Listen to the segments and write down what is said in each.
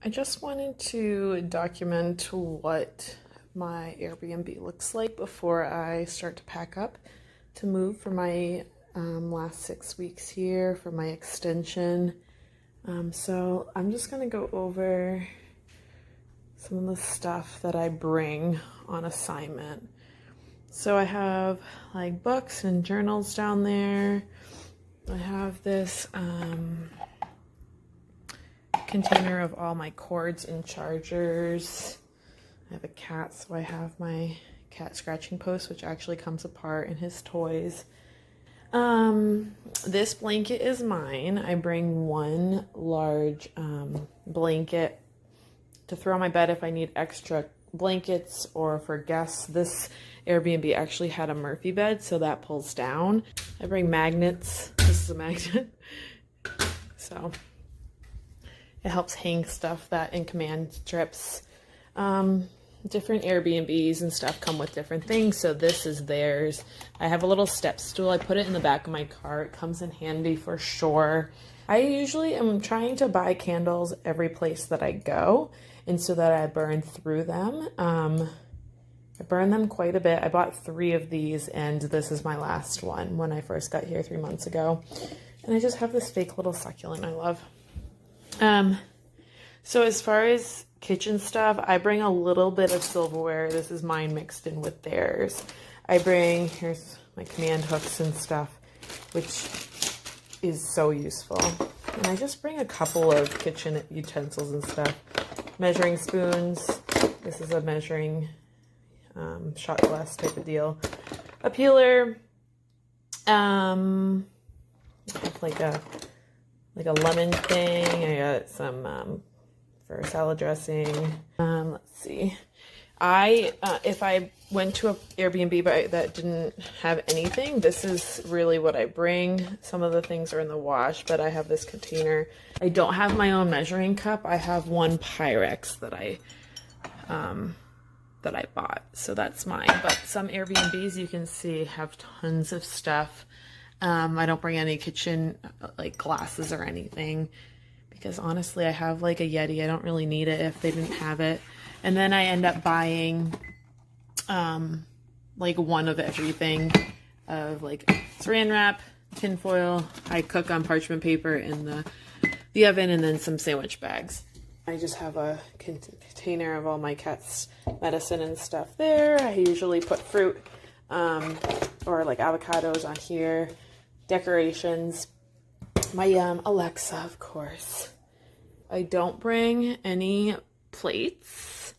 I just wanted to document what my Airbnb looks like before I start to pack up to move for my last 6 weeks here for my extension. So I'm just gonna go over some of the stuff that I bring on assignment. So I have like books and journals down there. I have this container of all my cords and chargers. I have a cat, so I have my cat scratching post, which actually comes apart, and his toys. This blanket is mine. I bring one large blanket to throw on my bed if I need extra blankets or for guests. This Airbnb actually had a Murphy bed, so that pulls down. I bring magnets. This is a magnet. So it helps hang stuff that in command strips. Different Airbnbs and stuff come with different things, so this is theirs. I have a little step stool. I put it in the back of my car. It comes in handy for sure. I usually am trying to buy candles every place that I go, and so that I burn through them. I burn them quite a bit. I bought 3 of these, and this is my last one when I first got here 3 months ago. And I just have this fake little succulent I love. So as far as kitchen stuff, I bring a little bit of silverware. This is mine mixed in with theirs. Here's my command hooks and stuff, which is so useful. And I just bring a couple of kitchen utensils and stuff. Measuring spoons. This is a measuring shot glass type of deal. A peeler. Like a lemon thing. I got some for salad dressing. Let's see. If I went to an Airbnb that didn't have anything, this is really what I bring. Some of the things are in the wash, but I have this container. I don't have my own measuring cup. I have one Pyrex that I bought, so that's mine. But some Airbnbs you can see have tons of stuff. I don't bring any kitchen like glasses or anything because honestly I have like a Yeti. I don't really need it if they didn't have it. And then I end up buying like one of everything, of like saran wrap, tin foil. I cook on parchment paper in the oven, and then some sandwich bags. I just have a container of all my cat's medicine and stuff there. I usually put fruit or like avocados on here. Decorations. My Alexa, of course. I don't bring any plates.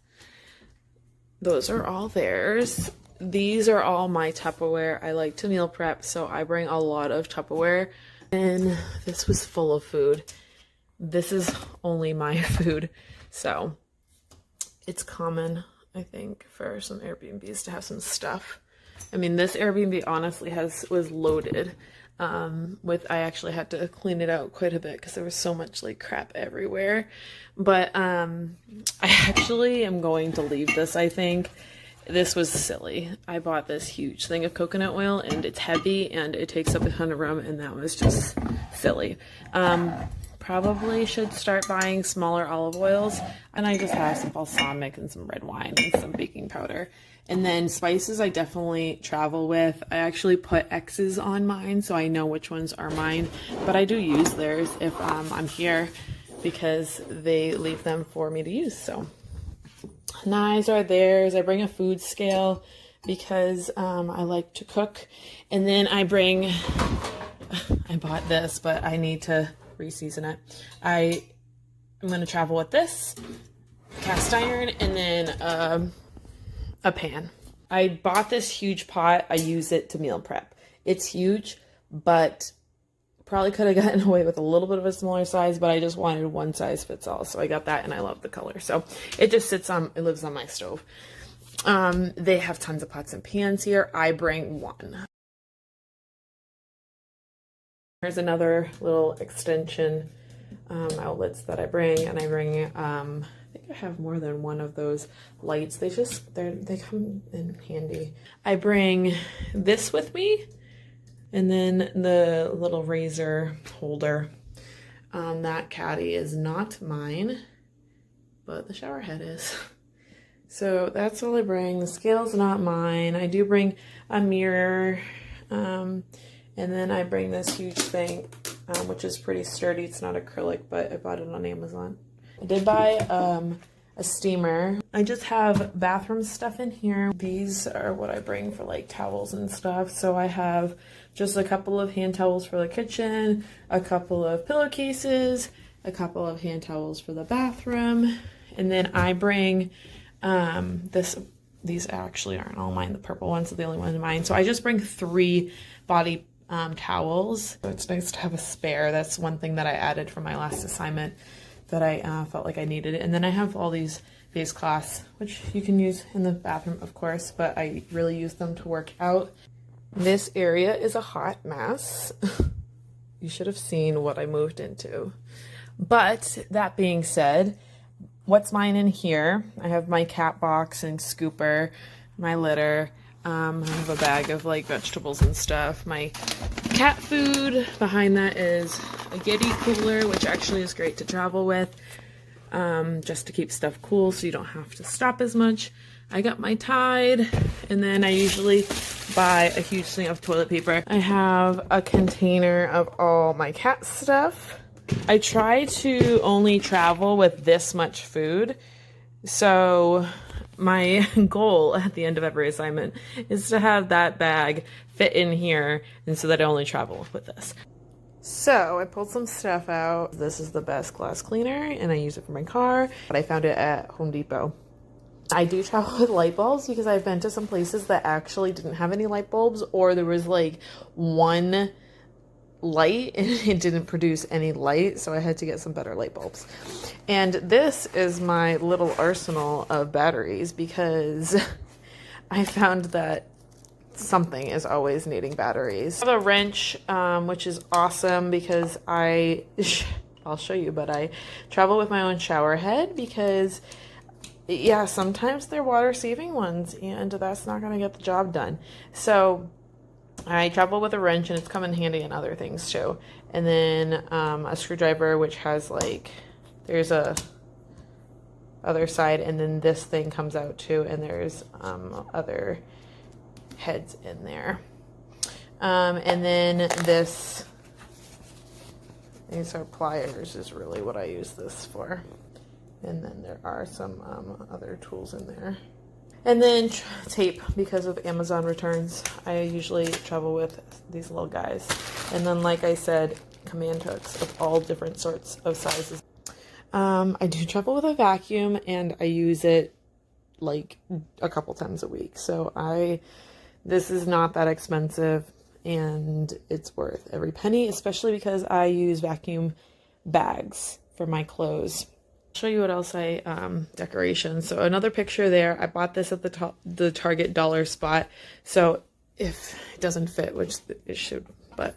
Those are all theirs. These are all my Tupperware. I like to meal prep, so I bring a lot of Tupperware. And this was full of food. This is only my food. So it's common, I think, for some Airbnbs to have some stuff. I mean, this Airbnb honestly was loaded. I actually had to clean it out quite a bit because there was so much like crap everywhere. But I actually am going to leave this, I think. This was silly. I bought this huge thing of coconut oil, and it's heavy and it takes up a ton of room, and that was just silly. Probably should start buying smaller olive oils, and I just have some balsamic and some red wine and some baking powder. And then spices I definitely travel with. I actually put X's on mine so I know which ones are mine, but I do use theirs if I'm here because they leave them for me to use. So knives are theirs. I bring a food scale because I like to cook. And then I bought this, but I need to reseason it. I'm going to travel with this cast iron and then a pan. I bought this huge pot. I use it to meal prep. It's huge, but probably could have gotten away with a little bit of a smaller size, but I just wanted one size fits all. So I got that, and I love the color. So it just it lives on my stove. They have tons of pots and pans here. I bring one. Here's another little extension outlets that I bring, and I bring I think I have more than one of those lights. They come in handy. I bring this with me, and then the little razor holder. That caddy is not mine. but the shower head is. So that's all I bring. The scale's not mine. I do bring a mirror, and then I bring this huge thing, which is pretty sturdy. It's not acrylic, but I bought it on Amazon. I did buy a steamer. I just have bathroom stuff in here. These are what I bring for like towels and stuff. So I have just a couple of hand towels for the kitchen, a couple of pillowcases, a couple of hand towels for the bathroom, and then I bring these actually aren't all mine. The purple ones are the only one in mine. So I just bring 3 body towels. So it's nice to have a spare. That's one thing that I added from my last assignment that I felt like I needed. And then I have all these face cloths, which you can use in the bathroom, of course, but I really use them to work out. This area is a hot mess. You should have seen what I moved into. But that being said, what's mine in here? I have my cat box and scooper, my litter. I have a bag of like vegetables and stuff. My cat food. Behind that is a Yeti cooler, which actually is great to travel with, just to keep stuff cool so you don't have to stop as much. I got my Tide, and then I usually buy a huge thing of toilet paper. I have a container of all my cat stuff. I try to only travel with this much food, so my goal at the end of every assignment is to have that bag fit in here, and so that I only travel with this. So I pulled some stuff out. This is the best glass cleaner, and I use it for my car, but I found it at Home Depot. I do travel with light bulbs because I've been to some places that actually didn't have any light bulbs, or there was like one light and it didn't produce any light, so I had to get some better light bulbs. And this is my little arsenal of batteries because I found that something is always needing batteries. I have a wrench, which is awesome because I'll show you, but I travel with my own shower head because yeah, sometimes they're water saving ones and that's not going to get the job done. So I travel with a wrench, and it's come in handy in other things too. And then a screwdriver, which has like, there's a other side, and then this thing comes out too, and there's other heads in there. And then these are pliers is really what I use this for. And then there are some other tools in there. And then tape, because of Amazon returns. I usually travel with these little guys. And then, like I said, command hooks of all different sorts of sizes. I do travel with a vacuum, and I use it like a couple times a week. So this is not that expensive, and it's worth every penny, especially because I use vacuum bags for my clothes. Show you what else decorations. So another picture there. I bought this at the Target dollar spot. So if it doesn't fit, which it should, but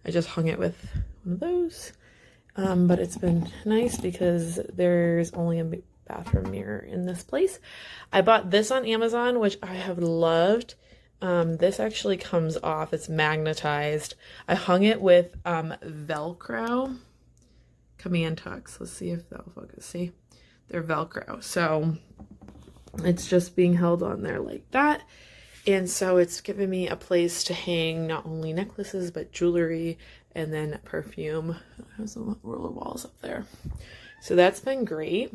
I just hung it with one of those. But it's been nice because there's only a bathroom mirror in this place. I bought this on Amazon, which I have loved. This actually comes off. It's magnetized. I hung it with Velcro command hooks. Let's see if that'll focus. See, they're Velcro, so it's just being held on there like that, and so it's given me a place to hang not only necklaces but jewelry, and then perfume. There's some roller balls up there, so that's been great.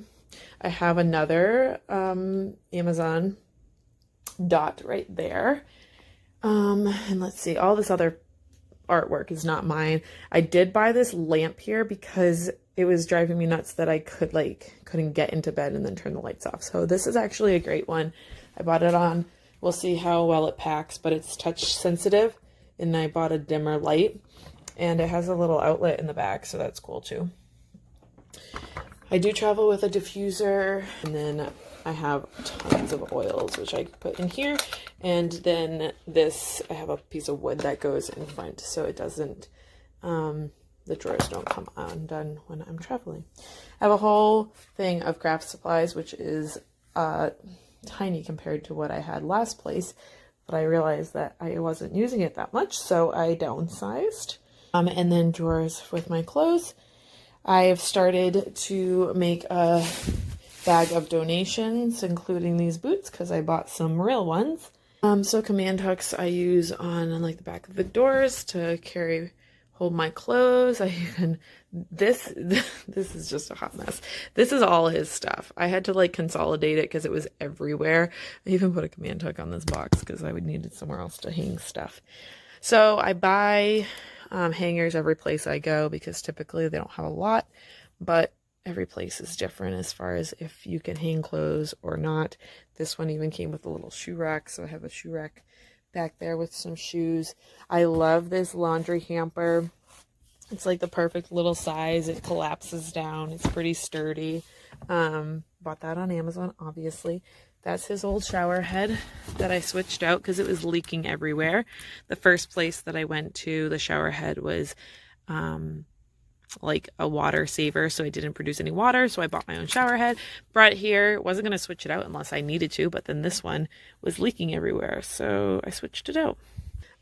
I have another Amazon dot right there, and let's see, all this other artwork is not mine. I did buy this lamp here because it was driving me nuts that I couldn't get into bed and then turn the lights off. So this is actually a great one. I bought it on, we'll see how well it packs, but it's touch sensitive, and I bought a dimmer light, and it has a little outlet in the back, so that's cool too. I do travel with a diffuser, and then I have tons of oils, which I put in here. And then this, I have a piece of wood that goes in front, so it doesn't, the drawers don't come undone when I'm traveling. I have a whole thing of craft supplies, which is tiny compared to what I had last place, but I realized that I wasn't using it that much, so I downsized. And then drawers with my clothes. I've started to make a bag of donations, including these boots because I bought some real ones. So command hooks I use on like the back of the doors to hold my clothes. This is just a hot mess. This is all his stuff. I had to like consolidate it because it was everywhere. I even put a command hook on this box because I would need it somewhere else to hang stuff. So I buy hangers every place I go because typically they don't have a lot, but every place is different as far as if you can hang clothes or not. This one even came with a little shoe rack, so I have a shoe rack back there with some shoes. I love this laundry hamper. It's like the perfect little size. It collapses down. It's pretty sturdy. Bought that on Amazon, obviously. That's his old shower head that I switched out because it was leaking everywhere. The first place that I went to, the shower head was like a water saver, so I didn't produce any water, so I bought my own shower head, brought it here. Wasn't going to switch it out unless I needed to, but then this one was leaking everywhere, so I switched it out.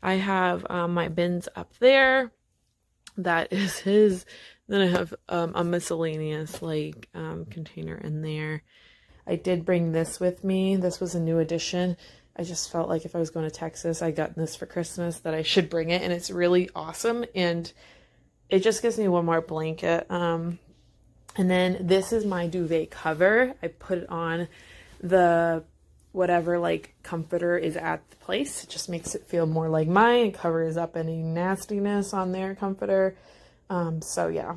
I have my bins up there. That is his. Then I have a miscellaneous like container in there. I did bring this with me. This was a new addition. I just felt like if I was going to Texas, I got this for Christmas, that I should bring it, and it's really awesome, and it just gives me one more blanket. And then this is my duvet cover. I put it on the whatever like comforter is at the place. It just makes it feel more like mine. It covers up any nastiness on their comforter. So yeah,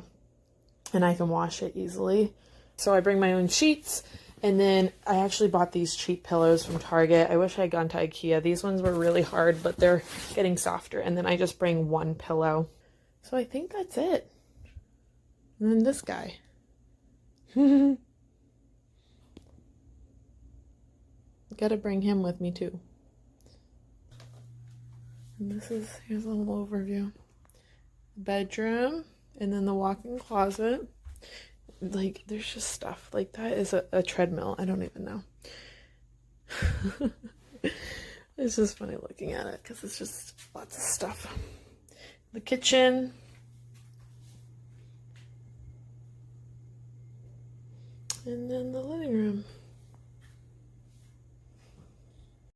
and I can wash it easily. So I bring my own sheets, and then I actually bought these cheap pillows from Target. I wish I had gone to IKEA. These ones were really hard, but they're getting softer. And then I just bring one pillow. So I think that's it. And then this guy. Gotta bring him with me too. And here's a little overview. Bedroom, and then the walk-in closet. Like, there's just stuff. Like, that is a treadmill. I don't even know. It's just funny looking at it because it's just lots of stuff. The kitchen. And then the living room.